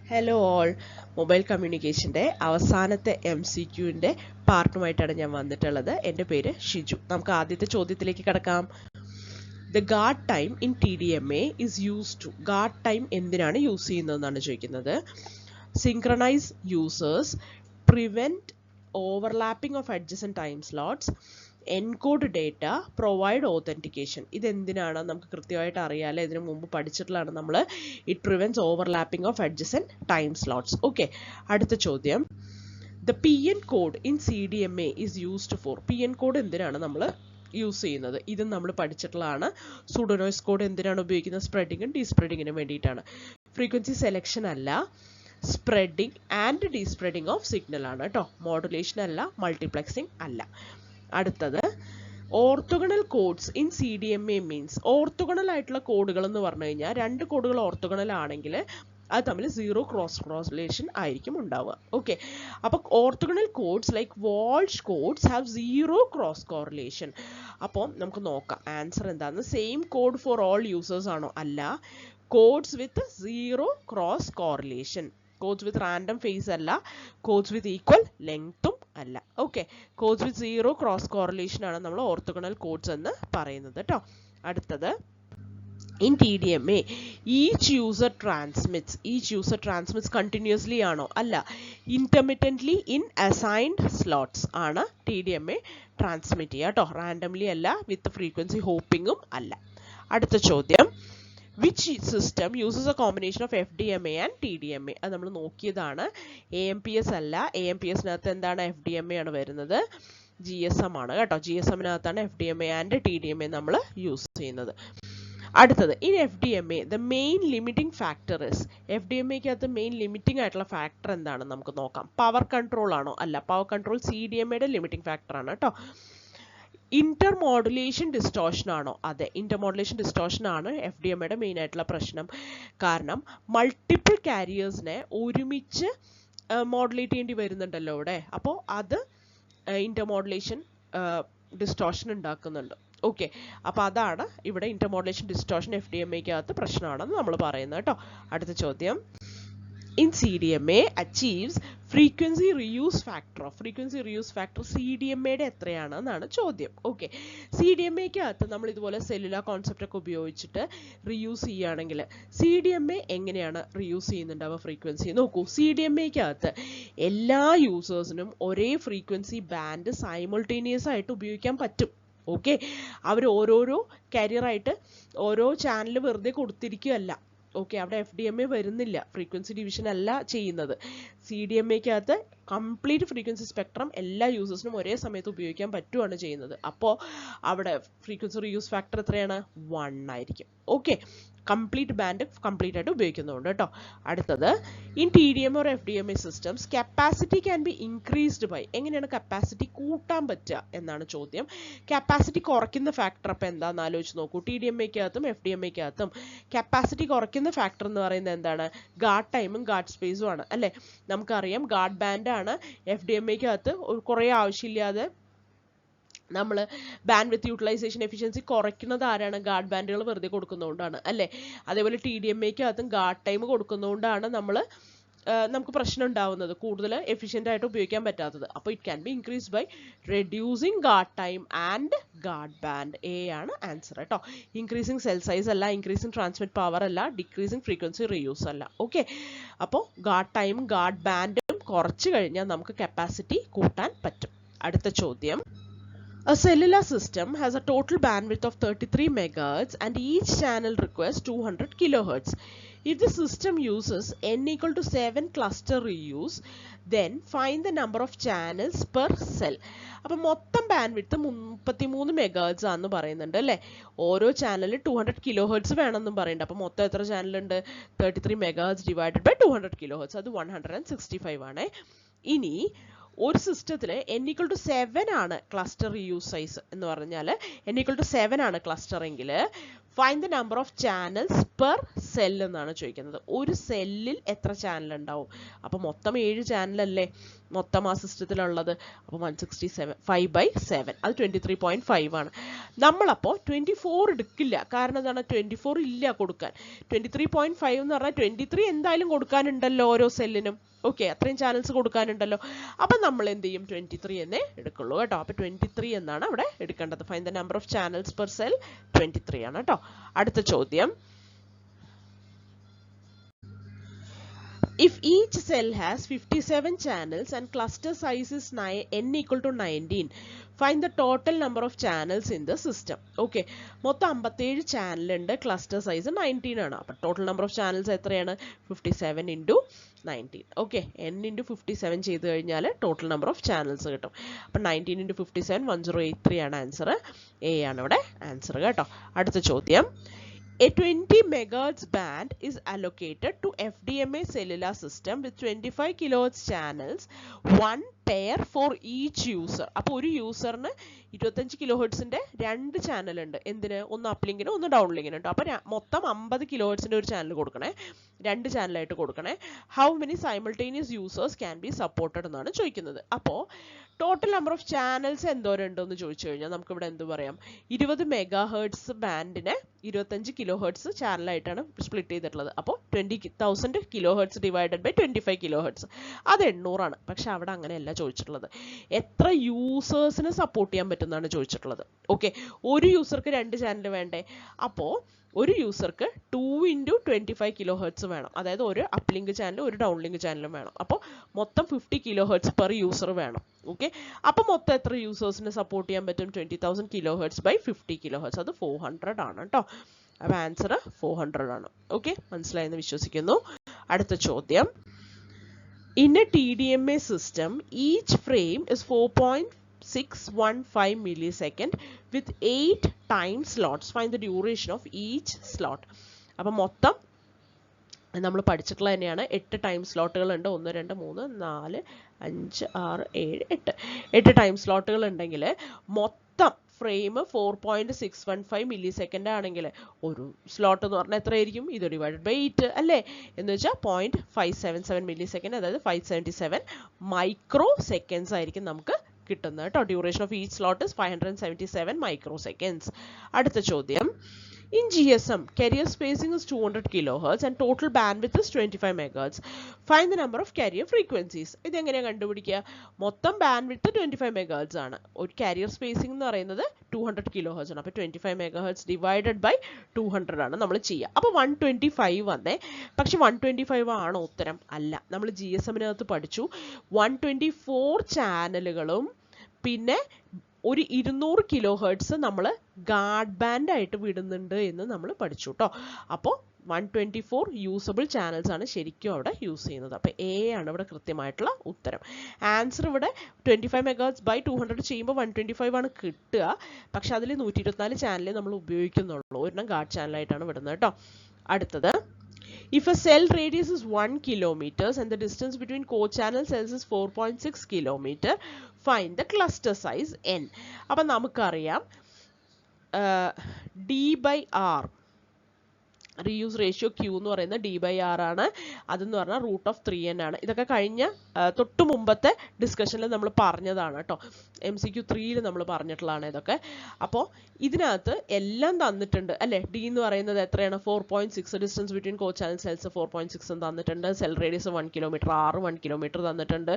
Hello all, mobile കമ്മ്യൂണിക്കേഷൻ്റെ അവസാനത്തെ MCQൻ്റെ പാർട്ടുമായിട്ടാണ് ഞാൻ വന്നിട്ടുള്ളത്. എൻ്റെ പേര് ഷിജു. നമുക്ക് ആദ്യത്തെ ചോദ്യത്തിലേക്ക് കിടക്കാം. The guard time in TDMA is use to. Guard time എന്തിനാണ് യൂസ് ചെയ്യുന്നതെന്നാണ് ചോദിക്കുന്നത്. Synchronise users, prevent overlapping of adjacent time slots, encode data, provide authentication. ഇതെന്തിനാണ് നമുക്ക് കൃത്യമായിട്ട് അറിയാമല്ലോ, ഇതിനു മുമ്പ് പഠിച്ചിട്ടുള്ളതാണ് നമ്മൾ. It prevents overlapping of adjacent time slots. Okay, അടുത്ത ചോദ്യം. The PN code in CDMA is used for. PN code എന്തിനാണ് നമ്മൾ യൂസ് ചെയ്യുന്നത്? ഇതും നമ്മൾ പഠിച്ചിട്ടുള്ളതാണ്. സൂഡോനോയ്സ് കോഡ് എന്തിനാണ് ഉപയോഗിക്കുന്നത്? സ്പ്രെഡിങ്ങും ഡീസ്പ്രെഡിങ്ങിനും വേണ്ടിയിട്ടാണ്. ഫ്രീക്വൻസി സെലക്ഷൻ അല്ല, spreading and despreading of signal ആണ് കേട്ടോ. മോഡുലേഷൻ അല്ല, മൾട്ടിപ്ലെക്സിങ് അല്ല. അടുത്തത്, orthogonal codes in CDMA means. Orthogonal ആയിട്ടുള്ള കോഡുകൾ എന്ന് പറഞ്ഞു കഴിഞ്ഞാൽ രണ്ട് കോഡുകൾ ഓർത്തോഗണൽ ആണെങ്കിൽ അത് തമ്മിൽ സീറോ ക്രോസ് കോറിലേഷൻ ആയിരിക്കും ഉണ്ടാവുക. ഓക്കെ, അപ്പോൾ orthogonal codes like Walsh codes have zero cross correlation. അപ്പോൾ നമുക്ക് നോക്കാം ആൻസർ എന്താണെന്ന്. Same code for all users ആണോ? അല്ല. Codes with zero cross correlation. Codes with random phase അല്ല, കോഡ്സ് വിത്ത് ഈക്വൽ ലെങ്ത്തും അല്ല. Okay, codes with zero cross correlation ആണ് നമ്മൾ ഓർത്തോഗണൽ കോഡ്സ് എന്ന് പറയുന്നത് കേട്ടോ. അടുത്തത്, in TDMA each user transmits continuously ആണോ? അല്ല. ഇന്റർമിറ്റൻ്റ്ലി ഇൻ അസൈൻഡ് സ്ലോട്ട്സ് ആണ് TDMA ട്രാൻസ്മിറ്റ് ചെയ്യുക കേട്ടോ. റാൻഡംലി അല്ല, വിത്ത് ഫ്രീക്വൻസി ഹോപ്പിങ്ങും അല്ല. അടുത്ത ചോദ്യം, which system uses a combination of FDMA and TDMA? അത് നമ്മൾ നോക്കിയതാണ്. AMPS അല്ല, AMPSനകത്ത് എന്താണ്? FDMA ആണ് വരുന്നത്. GSM ആണ് കേട്ടോ. GSMനകത്താണ് FDMA ആൻഡ് TDMA നമ്മൾ യൂസ് ചെയ്യുന്നത്. അടുത്തത്, in FDMA the main limiting factor is. FDMAക്കകത്ത് മെയിൻ ലിമിറ്റിംഗ് ആയിട്ടുള്ള ഫാക്ടർ എന്താണെന്ന് നമുക്ക് നോക്കാം. പവർ കൺട്രോൾ ആണോ? അല്ല. പവർ കൺട്രോൾ CDMAയുടെ ലിമിറ്റിംഗ് ഫാക്ടർ ആണ് കേട്ടോ. ഇന്റർമോഡുലേഷൻ ഡിസ്റ്റോർഷൻ ആണോ? അതെ, ഇന്റർമോഡുലേഷൻ ഡിസ്റ്റോർഷൻ ആണ് FDMAയുടെ മെയിൻ ആയിട്ടുള്ള പ്രശ്നം. കാരണം മൾട്ടിപ്പിൾ കാരിയേഴ്സിനെ ഒരുമിച്ച് മോഡുലേറ്റ് ചെയ്യേണ്ടി വരുന്നുണ്ടല്ലോ ഇവിടെ. അപ്പോൾ അത് ഇന്റർമോഡുലേഷൻ ഡിസ്റ്റോർഷൻ ഉണ്ടാക്കുന്നുണ്ട്. ഓക്കെ, അപ്പോൾ അതാണ് ഇവിടെ ഇന്റർമോഡുലേഷൻ ഡിസ്റ്റോർഷൻ FDMAക്കകത്ത് പ്രശ്നമാണെന്ന് നമ്മൾ പറയുന്നത് കേട്ടോ. അടുത്ത ചോദ്യം, in CDMA achieves frequency reuse factor. Frequency reuse factor CDMAയുടെ എത്രയാണ് എന്നാണ് ചോദ്യം. ഓക്കെ, CDMAക്കകത്ത് നമ്മൾ ഇതുപോലെ സെല്ലുലാർ കോൺസെപ്റ്റ് ഒക്കെ ഉപയോഗിച്ചിട്ട് റിയൂസ് ചെയ്യുകയാണെങ്കിൽ CDMA എങ്ങനെയാണ് റിയൂസ് ചെയ്യുന്നുണ്ടാവുക? ഫ്രീക്വൻസി നോക്കൂ. CDMAക്കകത്ത് എല്ലാ യൂസേഴ്സിനും ഒരേ ഫ്രീക്വൻസി ബാൻഡ് സൈമൾട്ടേനിയസ് ആയിട്ട് ഉപയോഗിക്കാൻ പറ്റും. ഓക്കെ, അവർ ഓരോരോ കാരിയറായിട്ട് ഓരോ ചാനൽ വെറുതെ കൊടുത്തിരിക്കുകയല്ല. ഓക്കെ, അവിടെ FDMA വരുന്നില്ല, ഫ്രീക്വൻസി ഡിവിഷൻ അല്ല ചെയ്യുന്നത്. CDMAക്കകത്ത് കംപ്ലീറ്റ് ഫ്രീക്വൻസി സ്പെക്ട്രം എല്ലാ യൂസേഴ്സിനും ഒരേ സമയത്ത് ഉപയോഗിക്കാൻ പറ്റുകയാണ് ചെയ്യുന്നത്. അപ്പോൾ അവിടെ ഫ്രീക്വൻസി റീയൂസ് ഫാക്ടർ എത്രയാണ്? 1 ആയിരിക്കും. ഓക്കെ, കംപ്ലീറ്റ് ബാൻഡ് കംപ്ലീറ്റ് ആയിട്ട് ഉപയോഗിക്കുന്നുണ്ട് കേട്ടോ. അടുത്തത്, in TDMA or FDMA systems capacity can be increased by. എങ്ങനെയാണ് കപ്പാസിറ്റി കൂട്ടാൻ പറ്റുക എന്നാണ് ചോദ്യം. കപ്പാസിറ്റി കുറയ്ക്കുന്ന ഫാക്ടർ അപ്പം എന്താണെന്ന് ആലോചിച്ച് നോക്കൂ. TDMAക്കകത്തും FDMAക്കകത്തും കപ്പാസിറ്റി കുറയ്ക്കുന്ന ഫാക്ടർ എന്ന് പറയുന്നത് എന്താണ്? ഗാർഡ് ടൈമും ഗാർഡ് സ്പേസും ആണ് അല്ലേ. നമുക്കറിയാം ഗാർഡ് ബാൻഡ് ആണ് FDMAക്കകത്ത് കുറേ ആവശ്യമില്ലാതെ നമ്മൾ ബാൻഡ് വിത്ത് യൂട്ടിലൈസേഷൻ എഫിഷ്യൻസി കുറയ്ക്കുന്നത് ആരാണ്? ഗാർഡ് ബാൻഡുകൾ വെറുതെ കൊടുക്കുന്നതുകൊണ്ടാണ് അല്ലേ. അതേപോലെ TDMAക്കകത്തും ഗാർഡ് ടൈം കൊടുക്കുന്നതുകൊണ്ടാണ് നമുക്ക് പ്രശ്നം ഉണ്ടാവുന്നത്, കൂടുതൽ എഫിഷ്യൻ്റ് ആയിട്ട് ഉപയോഗിക്കാൻ പറ്റാത്തത്. അപ്പോൾ it can be increase by reducing guard time and guard band. A ആണ് ആൻസർ കേട്ടോ. ഇൻക്രീസിങ് സെൽ സൈസ് അല്ല, ഇൻക്രീസിങ് ട്രാൻസ്മിറ്റ് പവർ അല്ല, ഡിക്രീസിങ് ഫ്രീക്വൻസി റീയൂസ് അല്ല. ഓക്കെ, അപ്പോൾ ഗാർഡ് ടൈമും ഗാർഡ് ബാൻഡും കുറച്ച് കഴിഞ്ഞാൽ നമുക്ക് കപ്പാസിറ്റി കൂട്ടാൻ പറ്റും. അടുത്ത ചോദ്യം, a cellular system has a total bandwidth of 33 MHz and each channel requires 200 kHz. If the system uses n equal to 7 cluster reuse, then find the number of channels per cell. അപ്പോൾ മൊത്തം band width 33 MHz ആണെന്ന് പറയുന്നുണ്ട് അല്ലേ. ഓരോ ചാനലിൽ 200 kHz വേണമെന്നും പറയുന്നുണ്ട്. അപ്പോൾ മൊത്തം എത്ര ചാനലുണ്ട്? 33 MHz ഡിവൈഡഡ് ബൈ 200 kHz, അത് 165 ആണ്. ഇനി ഒരു സിസ്റ്റത്തിൽ n=7 ആണ് ക്ലസ്റ്റർ റിയൂസ് സൈസ് എന്ന് പറഞ്ഞാൽ n=7 ആണ് ക്ലസ്റ്റർ എങ്കിൽ find the number of channels per cell എന്നാണ് ചോദിക്കുന്നത്. ഒരു സെല്ലിൽ എത്ര ചാനൽ ഉണ്ടാവും? അപ്പോൾ മൊത്തം 7 ചാനലല്ലേ മൊത്തം ആ സിസ്റ്റത്തിലുള്ളത്. അപ്പോൾ 167 5/7 അത് 23.5 ആണ്. നമ്മളപ്പോൾ 24 എടുക്കില്ല. കാരണം എന്താണ്? 24 ഇല്ല കൊടുക്കാൻ. 23.5 എന്ന് പറഞ്ഞാൽ 23 എന്തായാലും കൊടുക്കാനുണ്ടല്ലോ ഓരോ സെല്ലിനും. ഓക്കെ, അത്രയും ചാനൽസ് കൊടുക്കാനുണ്ടല്ലോ. അപ്പം നമ്മൾ എന്ത് ചെയ്യും? 23 എന്നേ എടുക്കുള്ളൂ കേട്ടോ. അപ്പോൾ 23 എന്നാണ് അവിടെ എടുക്കേണ്ടത്. Find the number of channels per cell 23 ആണ് കേട്ടോ. അടുത്ത ചോദ്യം, if each cell has 57 channels and cluster size is n equal to 19, find the total number of channels in the system. Okay, മൊത്തം 57 ചാനൽ ഉണ്ട്, ക്ലസ്റ്റർ സൈസ് 19 ആണ്. അപ്പോൾ total number of channels എത്രയാണ്? 57 × 19. Okay, n × 57 ചെയ്ത് കഴിഞ്ഞാൽ total number of channels കിട്ടും. അപ്പം 19 × 57 1083 ആണ് ആൻസർ. എ ആണ് ഇവിടെ ആൻസർ കേട്ടോ. അടുത്ത ചോദ്യം, a 20 MHz band is allocated to FDMA cellular system with 25 kHz channels, one pair for each user. അപ്പോൾ ഒരു യൂസറിന് 25 കിലോഹെർട്സിന്റെ 2 ചാനൽ ഉണ്ട്. എന്തിന്? ഒന്ന് അപ്ലിങ്കിന് ഒന്ന് ഡൗൺലിങ്കിന് ഉണ്ട്. അപ്പോൾ മൊത്തം 50 കിലോഹെർട്സിന്റെ ഒരു ചാനൽ കൊടുക്കണേ, 2 ചാനലായിട്ട് കൊടുക്കണേ. How many simultaneous users can be supported എന്നാണ് ചോദിക്കുന്നത്. അപ്പോൾ ടോട്ടൽ നമ്പർ ഓഫ് ചാനൽസ് എന്തോരം ഉണ്ടെന്ന് ചോദിച്ചു കഴിഞ്ഞാൽ നമുക്കിവിടെ എന്ത് പറയാം? 20 മെഗാഹെർട്സ് ബാൻഡിനെ 25 കിലോഹെർട്സ് ചാനലായിട്ടാണ് സ്പ്ലിറ്റ് ചെയ്തിട്ടുള്ളത്. അപ്പോൾ 20,000 കിലോഹെർട്സ് ഡിവൈഡഡ് ബൈ 25 കിലോഹെർട്സ് അത് 800 ആണ്. പക്ഷെ അവിടെ അങ്ങനെയല്ല ചോദിച്ചിട്ടുള്ളത്. എത്ര യൂസേഴ്സിന് സപ്പോർട്ട് ചെയ്യാൻ പറ്റുന്നതാണ് ചോദിച്ചിട്ടുള്ളത്. ഓക്കെ, ഒരു യൂസർക്ക് 2 ചാനൽ വേണ്ടേ? അപ്പോൾ ഒരു യൂസർക്ക് 2 × 25 കിലോഹെർട്സ് വേണം. അതായത് ഒരു അപ്ലിങ്ക് ചാനലും ഒരു ഡൗൺലിങ്ക് ചാനലും വേണം. അപ്പോൾ മൊത്തം 50 കിലോഹെർട്സ് പെർ യൂസർ വേണം. ഓക്കെ, അപ്പോൾ മൊത്തം എത്ര യൂസേഴ്സിനെ സപ്പോർട്ട് ചെയ്യാൻ പറ്റും? 20,000 കിലോഹെർട്സ് ബൈ 50 കിലോഹെർട്സ് അത് 400 ആണ് കേട്ടോ. അപ്പോൾ ആൻസർ 400 ആണ്. ഓക്കെ, മനസ്സിലായെന്ന് വിശ്വസിക്കുന്നു. അടുത്ത ചോദ്യം, in a TDMA system each frame is 4.615 millisecond with 8 time slots. Find the duration of each slot. അപ്പോൾ മൊത്തം നമ്മൾ പഠിച്ചിട്ടുള്ള തന്നെയാണ്. 8 ടൈം സ്ലോട്ടുകൾ ഉണ്ട്. 1 2 3 4 5 6 7 8 ടൈം സ്ലോട്ടുകൾ ഉണ്ടെങ്കിൽ മൊത്തം ഫ്രെയിം 4.615 മില്ലി സെക്കൻഡ് ആണെങ്കിൽ ഒരു സ്ലോട്ട് എന്ന് പറഞ്ഞാൽ എത്രയായിരിക്കും? ഇത് ഡിവൈഡഡ് ബൈ 8 അല്ലേ? എന്ന് വെച്ചാൽ 0.577 മില്ലി സെക്കൻഡ്, അതായത് 577 മൈക്രോ സെക്കൻഡ്സ് ആയിരിക്കും നമുക്ക് കിട്ടുന്നത് കേട്ടോ. Duration of each slot is 577 micro seconds. അടുത്ത ചോദ്യം, in GSM, carrier spacing is 200 kHz and total bandwidth is 25 MHz. Find the number of carrier frequencies. ഇത് എങ്ങനെയാണ് കണ്ടുപിടിക്കുക? മൊത്തം ബാൻഡ്വിഡ്ത്ത് 25 MHz ആണ്. ഒരു കാരിയർ സ്പേസിംഗ് എന്ന് പറയുന്നത് 200 kHz ആണ്. അപ്പോൾ 25 MHz ഡിവൈഡഡ് ബൈ 200 ആണ് നമ്മൾ ചെയ്യുക. അപ്പോൾ 125 വന്നേ. പക്ഷെ 125 ആണോ ഉത്തരം? അല്ല. നമ്മൾ GSMനകത്ത് പഠിച്ചു 124 ചാനലുകളും പിന്നെ ഒരു 200 കിലോഹെർട്സ് നമ്മൾ ഗാർഡ് ബാൻഡ് ആയിട്ട് വിടുന്നുണ്ട് എന്ന് നമ്മൾ പഠിച്ചു കേട്ടോ. അപ്പോൾ 124 യൂസബിൾ ചാനൽസ് ആണ് ശരിക്കും അവിടെ യൂസ് ചെയ്യുന്നത്. അപ്പോൾ എ ആണ് ഇവിടെ കൃത്യമായിട്ടുള്ള ഉത്തരം. ആൻസർ ഇവിടെ 25 MHz ബൈ 200 ചെയ്യുമ്പോൾ 125 ആണ് കിട്ടുക. പക്ഷെ അതിൽ 124 ചാനലേ നമ്മൾ ഉപയോഗിക്കുന്നുള്ളൂ. ഒരെണ്ണം ഗാർഡ് ചാനലായിട്ടാണ് വിടുന്നത് കേട്ടോ. അടുത്തത്, if a cell radius is 1 kilometer and the distance between co-channel cells is 4.6 kilometer, find the cluster size n. അപ്പം നമുക്കറിയാം d/r റീയൂസ് റേഷ്യോ ക്യൂ എന്ന് പറയുന്നത് d/r ആണ്. അതെന്ന് പറഞ്ഞാൽ √3n ആണ്. ഇതൊക്കെ കഴിഞ്ഞ തൊട്ട് മുമ്പത്തെ ഡിസ്കഷനിൽ നമ്മൾ പറഞ്ഞതാണ് കേട്ടോ. MCQ 3 നമ്മൾ പറഞ്ഞിട്ടുള്ളതാണ് ഇതൊക്കെ. അപ്പോൾ ഇതിനകത്ത് എല്ലാം തന്നിട്ടുണ്ട് അല്ലേ. ഡി എന്ന് പറയുന്നത് എത്രയാണ്? 4.6. ഡിസ്റ്റൻസ് ബിറ്റ്വീൻ കോ ചാനൽ സെൽസ് 4.6 തന്നിട്ടുണ്ട്. Cell radius 1 kilometre, r 1 kilometre തന്നിട്ടുണ്ട്.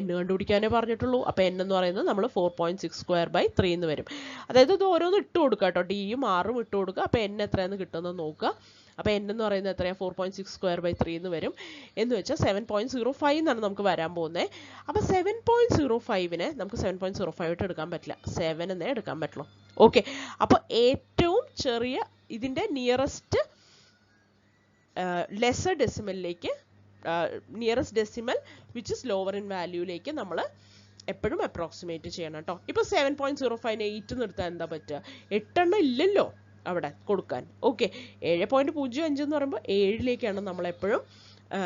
n കണ്ടുപിടിക്കാനേ പറഞ്ഞിട്ടുള്ളൂ. അപ്പോൾ n എന്ന് പറയുന്നത് നമ്മൾ 4.6² / 3 എന്ന് വരും. അതായത് ഇത് ഓരോന്ന് ഇട്ട് കൊടുക്കുക കേട്ടോ. ഡിയും ആറും ഇട്ട് കൊടുക്കുക. അപ്പോൾ n എത്രയാണെന്ന് കിട്ടുന്നത് നോക്കുക. അപ്പോൾ n എന്ന് പറയുന്നത് എത്രയാണ്? 4.6² / 3 എന്ന് വരും. എന്ന് വെച്ചാൽ 7.05 എന്നാണ് നമുക്ക് വരാൻ പോകുന്നത്. അപ്പോൾ 7.05നെ നമുക്ക് 7.05 ആയിട്ട് എടുക്കാൻ പറ്റില്ല. 7 എന്നേ എടുക്കാൻ പറ്റുള്ളൂ. ഓക്കെ, അപ്പോൾ ഏറ്റവും ചെറിയ ഇതിൻ്റെ നിയറസ്റ്റ് ലെസർ ഡെസിമലിലേക്ക് nearest decimal which is lower in വാല്യൂയിലേക്ക് നമ്മൾ എപ്പോഴും അപ്രോക്സിമേറ്റ് ചെയ്യണം കേട്ടോ. ഇപ്പോൾ 7.05നെ 8 നിർത്താൻ എന്താ പറ്റുക? 8 ഇല്ലല്ലോ അവിടെ കൊടുക്കാൻ. ഓക്കെ, 7.05 എന്ന് പറയുമ്പോൾ 7ലേക്കാണ് നമ്മൾ എപ്പോഴും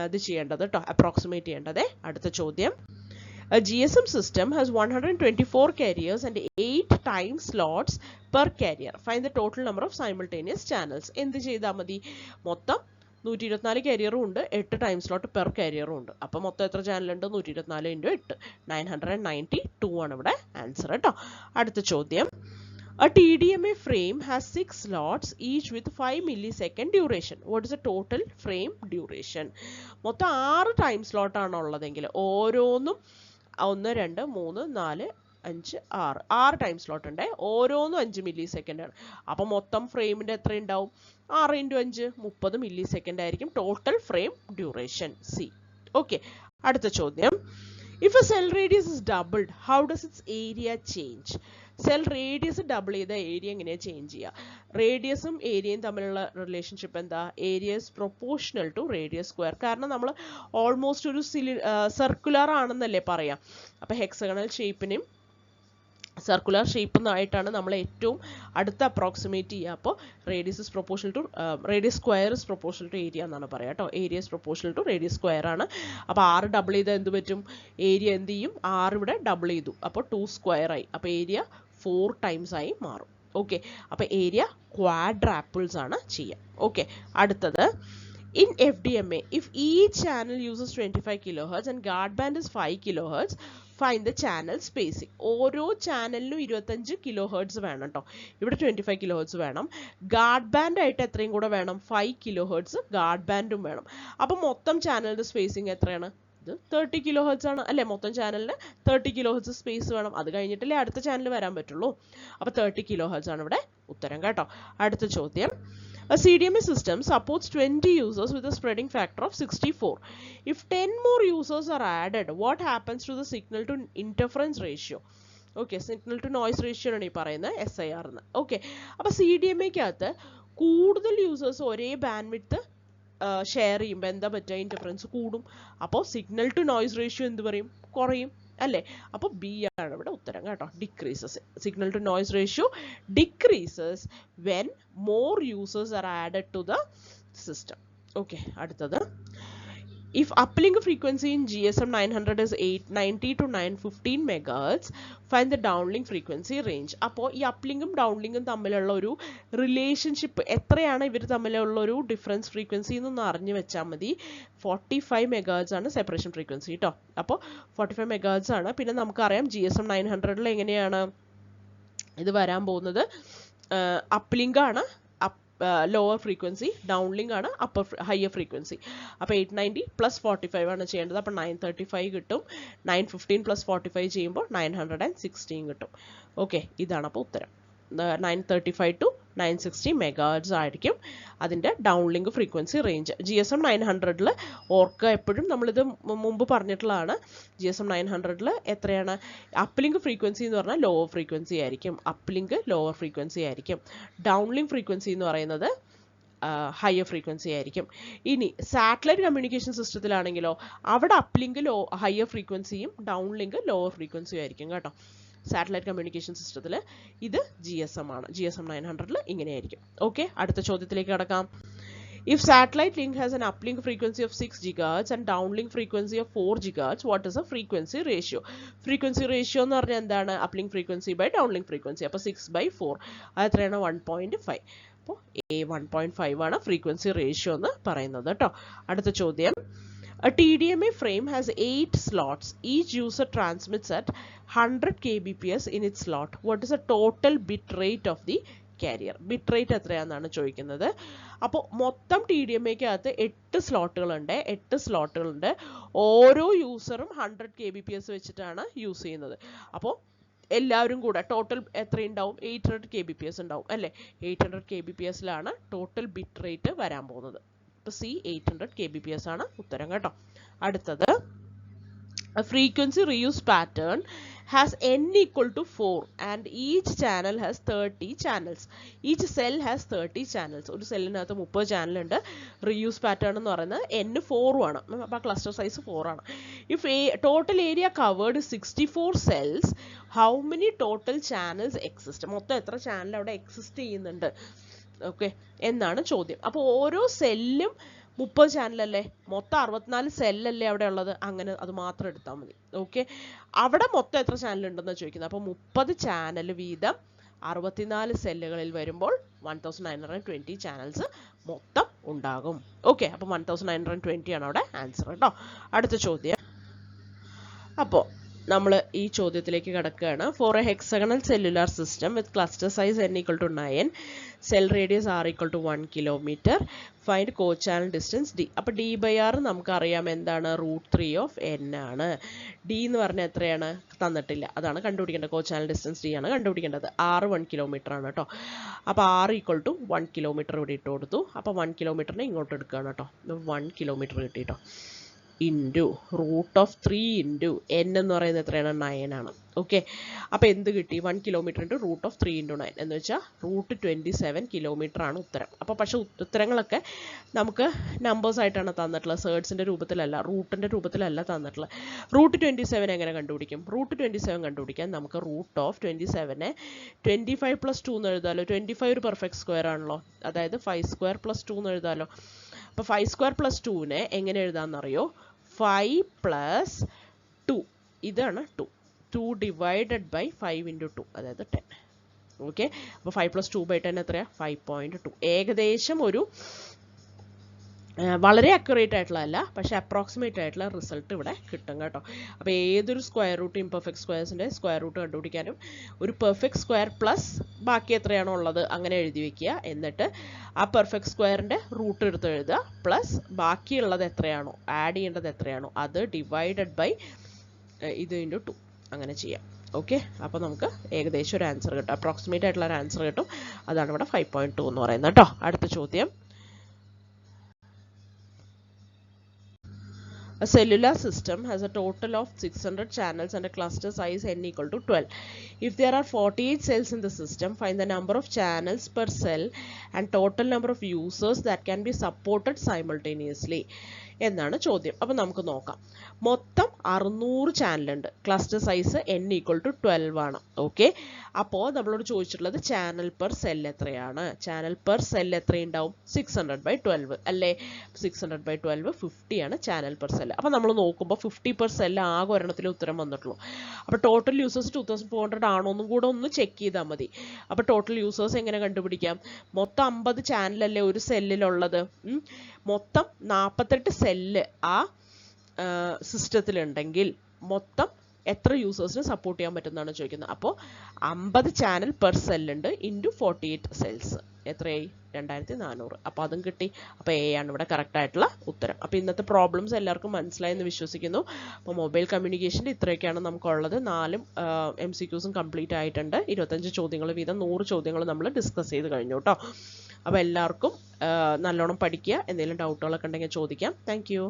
ഇത് ചെയ്യേണ്ടത് കേട്ടോ, അപ്രോക്സിമേറ്റ് ചെയ്യേണ്ടത്. അടുത്ത ചോദ്യം, A GSM system has 124 carriers and 8 time slots per carrier. Find the total number of simultaneous channels. എന്ത് ചെയ്താൽ മതി? മൊത്തം 124 കാരിയറും ഉണ്ട്, 8 ടൈം സ്ലോട്ട് പെർ കാരിയറും ഉണ്ട്. അപ്പോൾ മൊത്തം എത്ര ചാനൽ ഉണ്ട്? 124 × 8 992 ആണ് ഇവിടെ ആൻസർ കേട്ടോ. അടുത്ത ചോദ്യം, a TDMA frame has 6 slots each with 5 millisecond duration. What is the total frame duration? മൊത്തം 6 ടൈം സ്ലോട്ട് ആണ് ഉള്ളതെങ്കിൽ ഓരോന്നും 1 2 3 4 5 6 ടൈം സ്ലോട്ട് ഉണ്ട്, ഓരോന്നും 5 മില്ലി സെക്കൻഡ് ആണ്. അപ്പം മൊത്തം ഫ്രെയിമിന്റെ എത്ര ഉണ്ടാവും? 6 × 5 30 മില്ലി സെക്കൻഡ് ആയിരിക്കും total frame duration. C. Okay, അടുത്ത ചോദ്യം, if a cell radius is doubled, how does its area change? Cell radius double ചെയ്ത ഏരിയ എങ്ങനെയാ ചേഞ്ച് ചെയ്യുക? റേഡിയസും ഏരിയയും തമ്മിലുള്ള റിലേഷൻഷിപ്പ് എന്താ? Area is proportional to radius square. കാരണം നമ്മൾ ഓൾമോസ്റ്റ് ഒരു സർക്കുലർ ആണെന്നല്ലേ പറയാം. അപ്പം ഹെക്സഗണൽ ഷേപ്പിനെയും സർക്കുലർ ഷേപ്പിനായിട്ടാണ് നമ്മൾ ഏറ്റവും അടുത്ത അപ്രോക്സിമേറ്റ് ചെയ്യുക. അപ്പോൾ radius is proportional to radius square is proportional to area എന്നാണ് പറയുക കേട്ടോ. Area is proportional to radius square ആണ്. അപ്പോൾ 6 ഡബിൾ ചെയ്താൽ എന്ത് പറ്റും? ഏരിയ എന്ത് ചെയ്യും? 6 ഇവിടെ ഡബിൾ ചെയ്തു, അപ്പോൾ 2 സ്ക്വയർ ആയി. അപ്പോൾ ഏരിയ 4 ടൈംസ് ആയി മാറും. ഓക്കെ, അപ്പോൾ ഏരിയ ക്വാഡ്രാപ്പിൾസ് ആണ് ചെയ്യുക. ഓക്കെ, അടുത്തത്, in FDMA, if each channel uses 25 kilohertz and guard band is 5 kilohertz, find the channel spacing. ഓരോ ചാനലിനും 25 കിലോഹെർട്സ് വേണം കേട്ടോ. ഇവിടെ 25 കിലോഹെർട്സ് വേണം. ഗാർഡ് ബാൻഡ് ആയിട്ട് എത്രയും കൂടെ വേണം? 5 കിലോഹെർട്സ് ഗാർഡ് ബാൻഡും വേണം. അപ്പം മൊത്തം ചാനലിന്റെ സ്പേസിങ് എത്രയാണ്? ഇത് 30 കിലോഹെർട്സ് ആണ് അല്ലേ? മൊത്തം ചാനലിന് 30 കിലോഹെർട്സ് സ്പേസ് വേണം. അത് കഴിഞ്ഞിട്ടല്ലേ അടുത്ത ചാനൽ വരാൻ പറ്റുള്ളൂ. അപ്പോൾ 30 കിലോഹെർട്സ് ആണ് ഇവിടെ ഉത്തരം കേട്ടോ. അടുത്ത ചോദ്യം, a CDMA system supports 20 users with a spreading factor of 64. If 10 more users are added, what happens to the signal to interference ratio? Okay, signal to noise ratio ആണ് ഈ പറയുന്നത്, SIR എന്ന്. ഓക്കെ, അപ്പോൾ CDMAക്കകത്ത് കൂടുതൽ യൂസേഴ്സ് ഒരേ band width share ചെയ്യുമ്പോൾ എന്താ പറ്റുക? ഇന്റർഫറൻസ് കൂടും. അപ്പോൾ സിഗ്നൽ ടു നോയ്സ് റേഷ്യോ എന്ത് പറയും? കുറയും അല്ലേ? അപ്പോൾ ബി ആണ് ഇവിടെ ഉത്തരം കേട്ടോ. Decreases, signal to noise ratio decreases when more users are added to the system. Okay, അടുത്തത്, if uplink frequency in GSM 900 is 890 to 915 megahertz, find the downlink frequency range. അപ്പോൾ ഈ അപ്ലിങ്കും ഡൗൺലിങ്കും തമ്മിലുള്ള ഒരു റിലേഷൻഷിപ്പ് എത്രയാണ്, ഇവർ തമ്മിലുള്ള ഒരു ഡിഫറൻസ് ഫ്രീക്വൻസി എന്നൊന്ന് അറിഞ്ഞു വെച്ചാൽ മതി. 45 മെഗാഹെർട്സ് ആണ് സെപ്പറേഷൻ ഫ്രീക്വൻസി കേട്ടോ. അപ്പോൾ 45 മെഗാഹെർട്സ് ആണ്. പിന്നെ നമുക്കറിയാം GSM 900 എങ്ങനെയാണ് ഇത് വരാൻ പോകുന്നത്? അപ്ലിങ്ക് ആണ് ലോവർ ഫ്രീക്വൻസി, ഡൗൺലിങ്ക് ആണ് ഹയർ ഫ്രീക്വൻസി. അപ്പോൾ 890 + 45 ആണ് ചെയ്യേണ്ടത്. അപ്പോൾ 935 കിട്ടും. 915 + 45 ചെയ്യുമ്പോൾ 916 കിട്ടും. ഓക്കെ, ഇതാണ് അപ്പോൾ ഉത്തരം. 935 to 960 മെഗാഹെർട്സ് ആയിരിക്കും അതിൻ്റെ ഡൗൺലിങ്ക് ഫ്രീക്വൻസി റേഞ്ച്. GSM 900 ഓർക്കുക, എപ്പോഴും നമ്മളിത് മുമ്പ് പറഞ്ഞിട്ടുള്ളതാണ്. GSM 900 എത്രയാണ്? അപ്ലിങ്ക് ഫ്രീക്വൻസി എന്ന് പറഞ്ഞാൽ ലോവർ ഫ്രീക്വൻസി ആയിരിക്കും. അപ്ലിങ്ക് ലോവർ ഫ്രീക്വൻസി ആയിരിക്കും. ഡൗൺലിങ്ക് ഫ്രീക്വൻസി എന്ന് പറയുന്നത് ഹയർ ഫ്രീക്വൻസി ആയിരിക്കും. ഇനി സാറ്റലൈറ്റ് കമ്മ്യൂണിക്കേഷൻ സിസ്റ്റത്തിലാണെങ്കിലോ അവിടെ അപ്ലിങ്ക് ഹയർ ഫ്രീക്വൻസിയും ഡൗൺലിങ്ക് ലോവർ ഫ്രീക്വൻസിയും ആയിരിക്കും കേട്ടോ. സാറ്റലൈറ്റ് കമ്മ്യൂണിക്കേഷൻ സിസ്റ്റത്തിൽ ഇത് GSM ആണ്. GSM 900 ഇങ്ങനെയായിരിക്കും. ഓക്കെ, അടുത്ത ചോദ്യത്തിലേക്ക് കടക്കാം. If satellite link has an uplink frequency of 6 GHz and downlink frequency of 4 GHz, what is the frequency ratio? Frequency ratio എന്ന് പറഞ്ഞാൽ എന്താണ്? uplink frequency by downlink frequency. അപ്പോൾ 6/4 അത് എത്രയാണ്? 1.5. അപ്പോൾ 1.5 ആണ് ഫ്രീക്വൻസി റേഷ്യോ എന്ന് പറയുന്നത് കേട്ടോ. അടുത്ത ചോദ്യം, a TDMA frame has 8 slots. Each user transmits at 100 kbps in its slot. What is the total bit rate of the carrier? Bit rate എത്രയാണെന്നാണ് ചോദിക്കുന്നത്. അപ്പോൾ മൊത്തം TDMAക്കകത്ത് 8 സ്ലോട്ടുകളുണ്ട്. 8 സ്ലോട്ടുകളുണ്ട്. ഓരോ യൂസറും 100 kbps വെച്ചിട്ടാണ് യൂസ് ചെയ്യുന്നത്. അപ്പോൾ എല്ലാവരും കൂടെ ടോട്ടൽ എത്രയുണ്ടാവും? 800 kbps ഉണ്ടാവും അല്ലേ? 800 kbpsലാണ് ടോട്ടൽ ബിറ്റ് റേറ്റ് വരാൻ പോകുന്നത്. ഇപ്പോൾ C 800 kbps ആണ് ഉത്തരം കേട്ടോ. അടുത്തത്, a frequency reuse pattern has n equal to 4 and each channel has 30 channels. Each cell has 30 channels. ഒരു സെല്ലിനകത്ത് 30 ചാനൽ ഉണ്ട്. റീയൂസ് പാറ്റേൺ എന്ന് പറയുന്നത് n 4 ആണ്. അപ്പോൾ ക്ലസ്റ്റർ സൈസ് 4 ആണ്. If total area covered is 64 cells, how many total channels exist? മൊത്തം എത്ര channel അവിടെ എക്സിസ്റ്റ് ചെയ്യുന്നുണ്ട്? ഓക്കെ എന്നാണ് ചോദ്യം. അപ്പോൾ ഓരോ സെല്ലും 30 ചാനലല്ലേ, മൊത്തം 64 സെല്ലല്ലേ അവിടെ ഉള്ളത്, അങ്ങനെ അത് മാത്രം എടുത്താൽ മതി. ഓക്കെ, അവിടെ മൊത്തം എത്ര ചാനൽ ഉണ്ടെന്ന് ചോദിക്കുന്നത്. അപ്പോൾ 30 ചാനൽ വീതം 64 സെല്ലുകളിൽ വരുമ്പോൾ 1920 ചാനൽസ് മൊത്തം ഉണ്ടാകും. ഓക്കെ, അപ്പോൾ 1920 ആണ് അവിടെ ആൻസർ കേട്ടോ. അടുത്ത ചോദ്യം. അപ്പോൾ നമ്മൾ ഈ ചോദ്യത്തിലേക്ക് കിടക്കുകയാണ്. For a hexagonal cellular system with cluster size n equal to 9, cell radius r equal to 1 kilometre, find co channel distance d. അപ്പോൾ d ബൈ r നമുക്കറിയാം എന്താണ്, √3 ഓഫ് n ആണ്. d എന്ന് പറഞ്ഞാൽ എത്രയാണ് തന്നിട്ടില്ല, അതാണ് കണ്ടുപിടിക്കേണ്ടത്. കോ ചാനൽ ഡിസ്റ്റൻസ് d ആണ് കണ്ടുപിടിക്കേണ്ടത്. r 1 കിലോമീറ്റർ ആണ് കേട്ടോ. അപ്പോൾ r equal to 1 കിലോമീറ്റർ ഇവിടെ ഇട്ട് കൊടുത്തു. അപ്പോൾ 1 കിലോമീറ്ററിനെ ഇങ്ങോട്ട് എടുക്കുകയാണ് കേട്ടോ. 1 കിലോമീറ്റർ കിട്ടി കേട്ടോ. ഇൻറ്റു √3 ഇൻറ്റു n എന്ന് പറയുന്നത് എത്രയാണ്, 9 ആണ്. ഓക്കെ, അപ്പോൾ എന്ത് കിട്ടി, 1 കിലോമീറ്റർ ഇൻറ്റു √3 ഇൻറ്റു 9 എന്ന് വെച്ചാൽ √27 കിലോമീറ്റർ ആണ് ഉത്തരം. അപ്പോൾ പക്ഷേ ഉത്തരങ്ങളൊക്കെ നമുക്ക് നമ്പേഴ്സ് ആയിട്ടാണ് തന്നിട്ടുള്ളത്, സേർഡ്സിൻ്റെ രൂപത്തിലല്ല, റൂട്ടിൻ്റെ രൂപത്തിലല്ല തന്നിട്ടുള്ളത്. √27 എങ്ങനെ കണ്ടുപിടിക്കും? √27 കണ്ടുപിടിക്കാൻ നമുക്ക് √27നെ 25 + 2 എന്ന് എഴുതാമല്ലോ. 25 ഒരു പെർഫെക്റ്റ് സ്ക്വയർ ആണല്ലോ, അതായത് 5² + 2 എന്ന് എഴുതാമല്ലോ. അപ്പോൾ 5² + 2നെ എങ്ങനെ എഴുതാമെന്നറിയോ, 5 + 2 ഇതാണ് 2 ഡിവൈഡഡ് ബൈ 5 × 2 അതായത് 10. ഓക്കെ, അപ്പോൾ 5 + 2/10 എത്രയാണ്, 5.2. ഏകദേശം ഒരു വളരെ അക്യുറേറ്റ് ആയിട്ടുള്ളതല്ല, പക്ഷേ അപ്രോക്സിമേറ്റ് ആയിട്ടുള്ള റിസൾട്ട് ഇവിടെ കിട്ടും കേട്ടോ. അപ്പോൾ ഏതൊരു സ്ക്വയർ റൂട്ട് ഇംപെർഫെക്റ്റ് സ്ക്വയർസിൻ്റെ സ്ക്വയർ റൂട്ട് കണ്ടുപിടിക്കാനും ഒരു പെർഫെക്റ്റ് സ്ക്വയർ പ്ലസ് ബാക്കി എത്രയാണോ ഉള്ളത് അങ്ങനെ എഴുതി വയ്ക്കുക. എന്നിട്ട് ആ പെർഫെക്റ്റ് സ്ക്വയറിൻ്റെ റൂട്ട് എടുത്ത് എഴുതുക, പ്ലസ് ബാക്കിയുള്ളത് എത്രയാണോ ആഡ് ചെയ്യേണ്ടത് എത്രയാണോ അത് ഡിവൈഡഡ് ബൈ ഇത് × 2 അങ്ങനെ ചെയ്യാം. ഓക്കെ, അപ്പോൾ നമുക്ക് ഏകദേശം ഒരു ആൻസർ കിട്ടും, അപ്രോക്സിമേറ്റ് ആയിട്ടുള്ള ഒരു ആൻസർ കിട്ടും. അതാണ് ഇവിടെ 5.2 എന്ന് പറയുന്നത് കേട്ടോ. അടുത്ത ചോദ്യം. A cellular system has a total of 600 channels and a cluster size n equal to 12. If there are 48 cells in the system, find the number of channels per cell and total number of users that can be supported simultaneously. എന്നാണ് ചോദ്യം. അപ്പോൾ നമുക്ക് നോക്കാം. മൊത്തം 600 ചാനലുണ്ട്, cluster size n equal to 12 ആണ്. Okay, അപ്പോൾ നമ്മളോട് ചോദിച്ചിട്ടുള്ളത് ചാനൽ പെർ സെൽ എത്രയാണ്. ചാനൽ പെർ സെൽ എത്രയുണ്ടാവും, 600/12 അല്ലേ. 600/12 50 ആണ് ചാനൽ പെർ സെൽ. അപ്പോൾ നമ്മൾ നോക്കുമ്പോൾ 50 പെർ സെൽ ആകെ ഒരെണ്ണത്തിൽ ഉത്തരം വന്നിട്ടുള്ളൂ. അപ്പോൾ ടോട്ടൽ യൂസേഴ്സ് 2400 ആണോ എന്നും കൂടെ ഒന്ന് ചെക്ക് ചെയ്താൽ മതി. അപ്പോൾ ടോട്ടൽ യൂസേഴ്സ് എങ്ങനെ കണ്ടുപിടിക്കാം, മൊത്തം 50 ചാനലല്ലേ ഒരു സെല്ലിലുള്ളത്, മൊത്തം 48 സെല്ല് ആ സിസ്റ്റത്തിലുണ്ടെങ്കിൽ മൊത്തം എത്ര യൂസേഴ്സിന് സപ്പോർട്ട് ചെയ്യാൻ പറ്റുന്നതാണ് ചോദിക്കുന്നത്. അപ്പോൾ 50 ചാനൽ പെർ സെല്ലുണ്ട് ഇൻറ്റു 48 സെൽസ് എത്രയായി, 2400. അപ്പോൾ അതും കിട്ടി. അപ്പോൾ എ ആണ് ഇവിടെ കറക്റ്റ് ആയിട്ടുള്ള ഉത്തരം. അപ്പോൾ ഇന്നത്തെ പ്രോബ്ലംസ് എല്ലാവർക്കും മനസ്സിലായെന്ന് വിശ്വസിക്കുന്നു. അപ്പോൾ മൊബൈൽ കമ്മ്യൂണിക്കേഷൻ്റെ ഇത്രയൊക്കെയാണ് നമുക്കുള്ളത്. 4 MCQസും കംപ്ലീറ്റ് ആയിട്ടുണ്ട്. 25 ചോദ്യങ്ങൾ വീതം 100 ചോദ്യങ്ങൾ നമ്മൾ ഡിസ്കസ് ചെയ്ത് കഴിഞ്ഞു കേട്ടോ. അപ്പോൾ എല്ലാവർക്കും നല്ലോണം പഠിക്കുക. എന്തെങ്കിലും ഡൗട്ടുകളൊക്കെ ഉണ്ടെങ്കിൽ ചോദിക്കാം. Thank you.